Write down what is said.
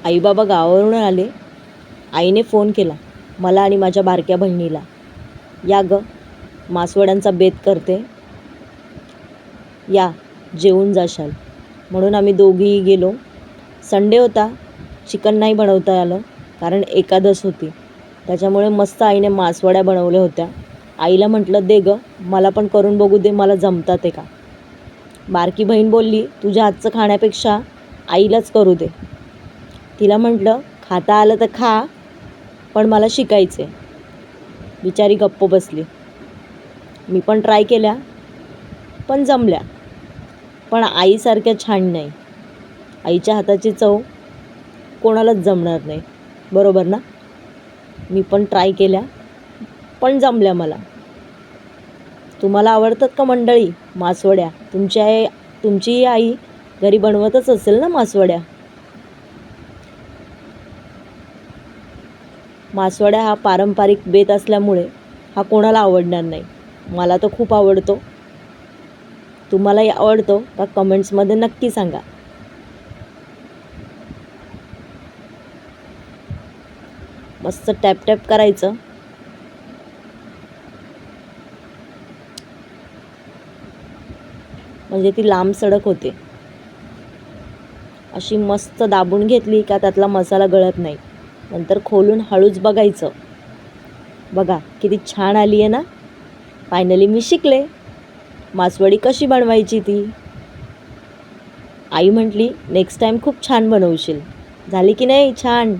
आई बाबा गावावरून आले. आईने फोन केला मला आणि माझ्या बारक्या बहिणीला, या ग मासवड्यांचा बेत करते, या जेवून जाशाल. म्हणून आम्ही दोघीही गेलो. संडे होता, चिकन नाही बनवता आलं कारण एकादश होती. त्याच्यामुळे मस्त आईने मासवड्या बनवल्या होत्या. आईला म्हटलं दे ग, मला पण करून बघू दे, मला जमतात आहे का. बारकी बहीण बोलली तुझ्या हातचं खाण्यापेक्षा आईलाच करू दे. तिला म्हटलं खाता आलं तर खा, पण मला शिकायचे. बिचारी गप्प बसली. मी पण ट्राय केल्या, पण जमल्या. पण आईसारख्या छान नाही. आईच्या हाताची चव कोणालाच जमणार नाही, बरोबर ना. मी पण ट्राय केल्या, पण जमल्या मला. तुम्हाला आवडतात का मंडळी मासवड्या? तुमचीही आई घरी बनवतच असेल ना मासवड्या. मासवड्या हा पारंपरिक बेत असल्यामुळे हा कोणाला आवडणार नाही. मला तर खूप आवडतो. तुम्हालाही आवडतो का कमेंट्समध्ये नक्की सांगा. मस्त टॅप टॅप करायचं. म्हणजे ती लांब सडक होते. अशी मस्त दाबून घेतली का त्यातला मसाला गळत नाही. नंतर खोलून हळूच बघायचं. बघा किती छान आली आहे ना. फायनली मी शिकले मासवडी कशी बनवायची ती. आई म्हटली नेक्स्ट टाईम खूप छान बनवशील. झाली की नाही छान.